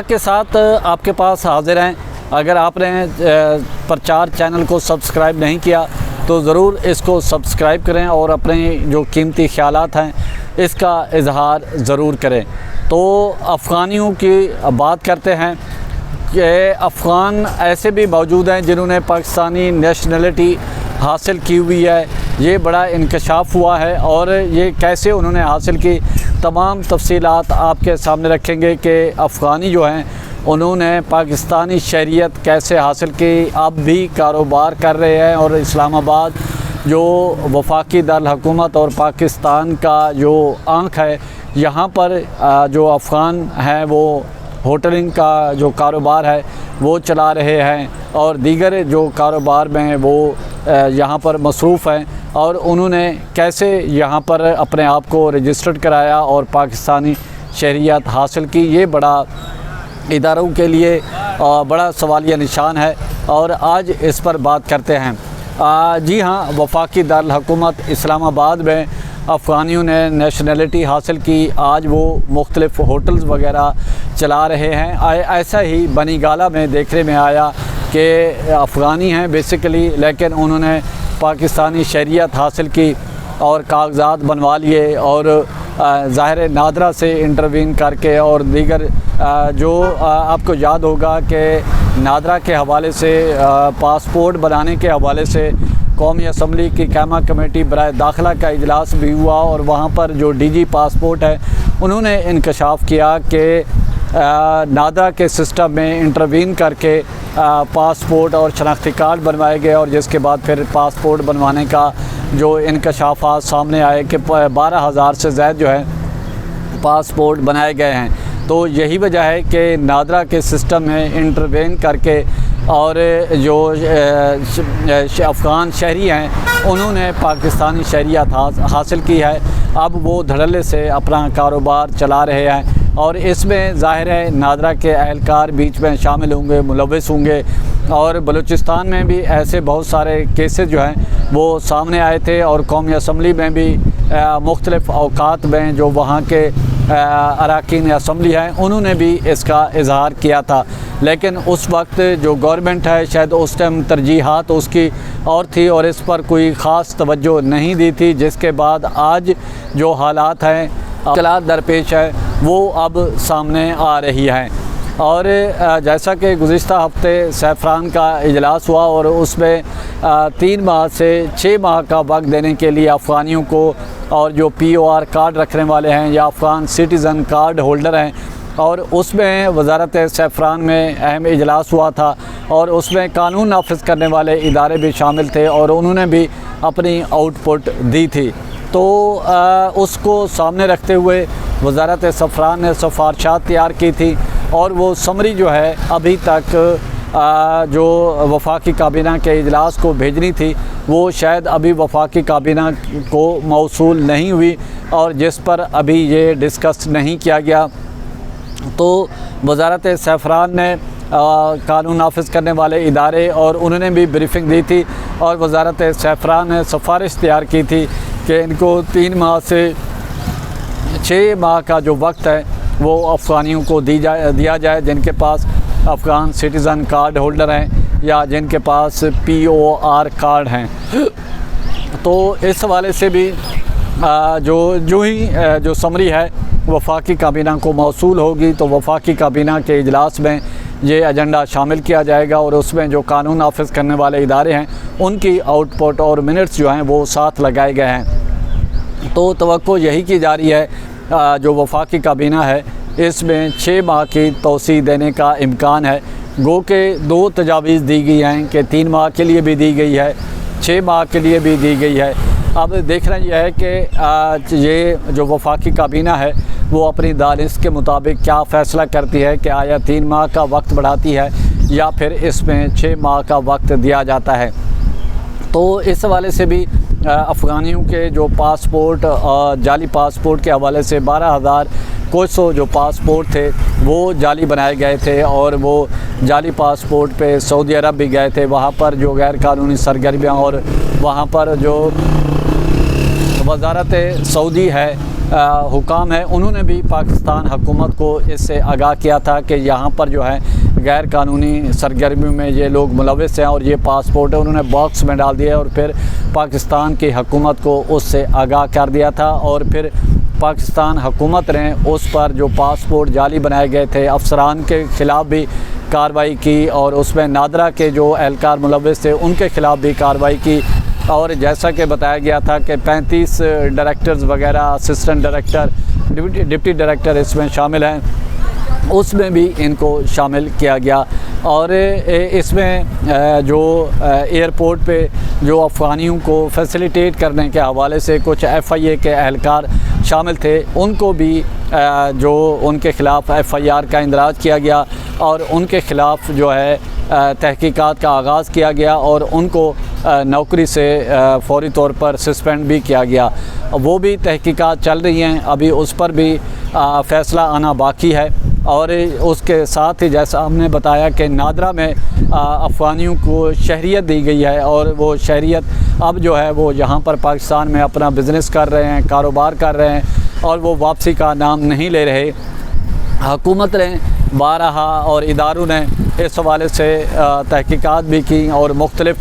के साथ आपके पास हाजिर हैं। अगर आपने प्रचार चैनल को सब्सक्राइब नहीं किया तो ज़रूर इसको सब्सक्राइब करें और अपने जो कीमती ख्यालात हैं इसका इजहार ज़रूर करें। तो अफ़गानियों की बात करते हैं कि अफ़गान ऐसे भी मौजूद हैं जिन्होंने पाकिस्तानी नेशनलिटी हासिल की हुई है। ये बड़ा इंकशाफ हुआ है और ये कैसे उन्होंने हासिल की, तमाम तफसीलात आपके सामने रखेंगे कि अफ़गानी जो हैं उन्होंने पाकिस्तानी शरीयत कैसे हासिल की, अब भी कारोबार कर रहे हैं और इस्लामाबाद जो वफाकी दारुल हुकूमत और पाकिस्तान का जो आँख है, यहाँ पर जो अफ़गान हैं वो होटलिंग का जो कारोबार है वो चला रहे हैं और दीगर जो कारोबार में वो यहाँ पर मसरूफ़ हैं। और उन्होंने कैसे यहाँ पर अपने आप को रजिस्टर्ड कराया और पाकिस्तानी शहरियत हासिल की, ये बड़ा इदारों के लिए बड़ा सवालिया निशान है और आज इस पर बात करते हैं। जी हाँ, वफाकी दारुल हुकूमत इस्लामाबाद में अफ़गानियों ने नेशनलिटी हासिल की। आज वो मुख्तलिफ़ होटल्स वगैरह चला रहे हैं। ऐसा ही बनीगाला में देखने में आया कि अफ़गानी हैं बेसिकली, लेकिन उन्होंने पाकिस्तानी शरीयत हासिल की और कागज़ात बनवा लिए और ज़ाहिर नादरा से इंटरवीन करके और दीगर जो आपको याद होगा कि नादरा के हवाले से पासपोर्ट बनाने के हवाले से कौमी असम्बली की कैमा कमेटी बराए दाखिला का इजलास भी हुआ और वहाँ पर जो डीजी पासपोर्ट है उन्होंने इंकशाफ किया कि नादरा के सिस्टम में इंटरवीन करके पासपोर्ट और शनाख्ती कार्ड बनवाए गए और जिसके बाद फिर पासपोर्ट बनवाने का जो इंकशाफात सामने आए कि 12,000 से ज़्यादा जो है पासपोर्ट बनाए गए हैं। तो यही वजह है कि नादरा के सिस्टम में इंटरवेन करके और जो अफ़गान शहरी हैं उन्होंने पाकिस्तानी शहरियत हासिल की है। अब वो धड़ल्ले से अपना कारोबार चला रहे हैं और इसमें ज़ाहिर है नादरा के अहलकार बीच में शामिल होंगे, मुलव्वस होंगे। और बलूचिस्तान में भी ऐसे बहुत सारे केसेस जो हैं वो सामने आए थे और कौमी असम्बली में भी मुख्तलिफ़ औकात में जो वहाँ के अरकान असम्बली हैं उन्होंने भी इसका इजहार किया था। लेकिन उस वक्त जो गवर्नमेंट है शायद उस टाइम तरजीहात उसकी और थी और इस पर कोई ख़ास तवज्जो नहीं दी थी, जिसके बाद आज जो हालात हैं मुश्किलात दरपेश है वो अब सामने आ रही हैं। और जैसा कि गुज़िश्ता हफ्ते सैफ़रान का इजलास हुआ और उसमें 3 माह से 6 माह का वक्त देने के लिए अफ़गानियों को और जो POR कार्ड रखने वाले हैं या अफ़गान सिटीज़न कार्ड होल्डर हैं, और उसमें वज़ारत सैफ़रान में अहम इजलास हुआ था और उसमें कानून नाफिज करने वाले इदारे भी शामिल थे और उन्होंने भी अपनी आउटपुट दी थी। तो उसको सामने रखते हुए वज़ारत सैफ़रान ने सिफ़ारिशात तैयार की थी और वो समरी जो है अभी तक जो वफाकी काबीना के इजलास को भेजनी थी वो शायद अभी वफाकी काबीना को मौसूल नहीं हुई और जिस पर अभी ये डिस्कस नहीं किया गया। तो वज़ारत सैफ़रान ने कानून नाफिज करने वाले इदारे और उन्होंने भी ब्रीफिंग दी थी और वज़ारत सैफ़रान ने सिफारिश तैयार की थी कि इनको 3 माह से 6 माह का जो वक्त है वो अफ़गानियों को दिया जाए जिनके पास अफ़गान सिटीज़न कार्ड होल्डर हैं या जिनके पास POR कार्ड हैं। तो इस हवाले से भी जो समरी है वफाकी काबीना को मौसूल होगी तो वफाकी काबीना के इजलास में ये एजेंडा शामिल किया जाएगा और उसमें जो कानून नाफिज करने वाले इदारे हैं उनकी आउटपुट और मिनट्स जो हैं वो साथ लगाए गए हैं। तो तवक्को यही की जा रही है जो वफाकी काबीना है इसमें 6 माह की तौसी देने का इम्कान है। गो के 2 तजावीज़ दी गई हैं कि 3 माह के लिए भी दी गई है, 6 माह के लिए भी दी गई है। अब देखना यह है कि ये जो वफाकी काबीना है वो अपनी दानिश के मुताबिक क्या फ़ैसला करती है कि आया 3 माह का वक्त बढ़ाती है या फिर इसमें 6 माह का वक्त दिया जाता है। तो इस हवाले से भी अफ़गानियों के जो पासपोर्ट जाली पासपोर्ट के हवाले से 12,000 कुछ सौ जो पासपोर्ट थे वो जाली बनाए गए थे और वो जाली पासपोर्ट पे सऊदी अरब भी गए थे। वहाँ पर जो गैर कानूनी सरगर्मियाँ और वहाँ पर जो वज़ारत सऊदी है हुकाम है, उन्होंने भी पाकिस्तान हुकूमत को इससे आगाह किया था कि यहाँ पर जो है गैर कानूनी सरगर्मियों में ये लोग मुलविस हैं और ये पासपोर्ट है, उन्होंने बॉक्स में डाल दिया और फिर पाकिस्तान की हुकूमत को उससे आगाह कर दिया था। और फिर पाकिस्तान हुकूमत ने उस पर जो पासपोर्ट जाली बनाए गए थे अफसरान के ख़िलाफ़ भी कार्रवाई की और उसमें नादरा के जो एहलकार मुलविस थे उनके ख़िलाफ़ भी कार्रवाई की। और जैसा कि बताया गया था कि 35 डायरेक्टर्स वगैरह, असिस्टेंट डायरेक्टर, डिप्टी डायरेक्टर इसमें शामिल हैं, उसमें भी इनको शामिल किया गया। और इसमें जो एयरपोर्ट पे जो अफ़गानियों को फैसिलिटेट करने के हवाले से कुछ FIA के एहलकार शामिल थे, उनको भी जो उनके ख़िलाफ़ FIR का इंदराज किया गया और उनके ख़िलाफ़ जो है तहकीकात का आगाज़ किया गया और उनको नौकरी से फ़ौरी तौर पर सस्पेंड भी किया गया। वो भी तहकीकात चल रही हैं, अभी उस पर भी फ़ैसला आना बाकी है। और उसके साथ ही जैसा हमने बताया कि नादरा में अफ़गानियों को शहरियत दी गई है और वो शहरियत अब जो है वो यहाँ पर पाकिस्तान में अपना बिज़नेस कर रहे हैं, कारोबार कर रहे हैं और वो वापसी का नाम नहीं ले रहे। हुकूमत ने बारहा और इदारों ने इस हवाले से तहकीकात भी की और मुख्तलिफ़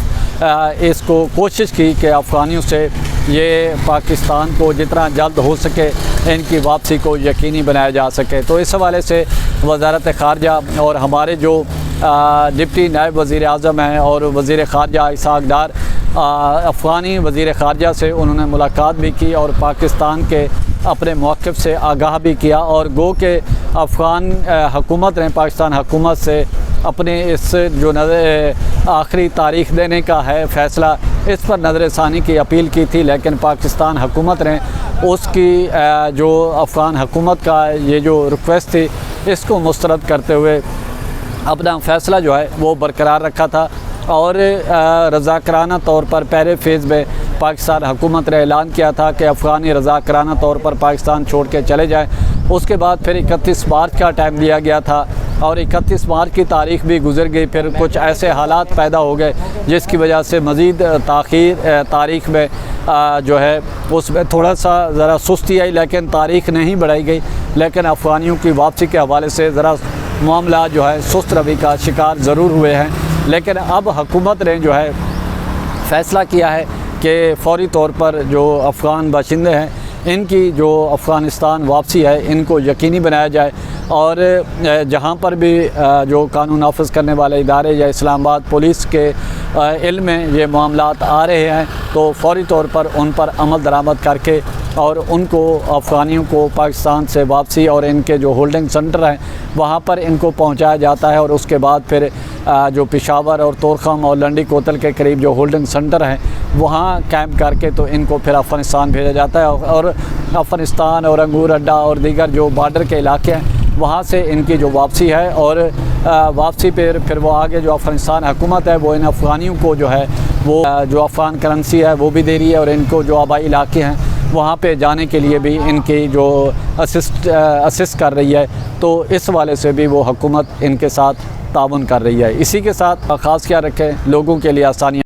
इसको कोशिश की कि अफ़गानियों से ये पाकिस्तान को जितना जल्द हो सके इनकी वापसी को यकीनी बनाया जा सके। तो इस हवाले से वज़ारत ख़ारजा और हमारे जो डिप्टी नायब वज़ीर आज़म हैं और वज़ीर ख़ारजा इसहाक़ डार अफ़गानी वज़ीर ख़ारजा से उन्होंने मुलाकात भी की और पाकिस्तान के अपने मौक़िफ़ से आगाह भी किया और गो के अफ़गान हुकूमत ने पाकिस्तान हुकूमत से अपने इस जो आखिरी तारीख़ देने का है फ़ैसला, इस पर नज़रसानी की अपील की थी, लेकिन पाकिस्तान हुकूमत ने उसकी जो अफ़गान हुकूमत का ये जो रिक्वेस्ट थी इसको मुस्तरद करते हुए अपना फ़ैसला जो है वो बरकरार रखा था। और रज़ाकराना तौर पर पहले फ़ेज़ में पाकिस्तान हुकूमत ने ऐलान किया था कि अफ़गानी रज़ाकराना तौर पर पाकिस्तान छोड़ के चले जाएं। उसके बाद फिर 31 मार्च का टाइम दिया गया था और 31 मार्च की तारीख़ भी गुज़र गई। फिर कुछ ऐसे हालात पैदा हो गए जिसकी वजह से मज़ीद तारीख़ में जो है उसमें थोड़ा सा ज़रा सुस्ती आई, लेकिन तारीख़ नहीं बढ़ाई गई। लेकिन अफ़गानियों की वापसी के हवाले से ज़रा मामला जो है सुस्त रवि का शिकार ज़रूर हुए हैं। लेकिन अब हुकूमत ने जो है फ़ैसला किया है कि फ़ौरी तौर पर जो अफ़गान बाशिंदे हैं इनकी जो अफ़गानिस्तान वापसी है इनको यकीनी बनाया जाए और जहाँ पर भी जो कानून नाफिज करने वाले इदारे या इस्लामाबाद पुलिस के इल्म में ये मामलात आ रहे हैं तो फ़ौरी तौर पर उन पर अमल दरामद करके और उनको अफ़गानियों को पाकिस्तान से वापसी और इनके जो होल्डिंग सेंटर हैं वहाँ पर इनको पहुँचाया जाता है और उसके बाद फिर जो पेशावर और तोरखम और लंडी कोतल के करीब जो होल्डिंग सेंटर हैं वहाँ कैंप करके तो इनको फिर अफ़गानिस्तान भेजा जाता है और अफ़गानिस्तान और अंगूर अड्डा और दीगर जो बॉर्डर के इलाके हैं वहाँ से इनकी जो वापसी है और वापसी पर फिर वो आगे जो अफ़गानिस्तान हुकूमत है वो इन अफ़गानियों को जो है वो जो अफ़गान करेंसी है वो भी दे रही है और इनको जो आबाई इलाके हैं वहाँ पे जाने के लिए भी इनकी जो असिस्ट कर रही है। तो इस वाले से भी वो हुकूमत इनके साथ ताउन कर रही है। इसी के साथ ख़ास ख्याल रखें, लोगों के लिए आसानियाँ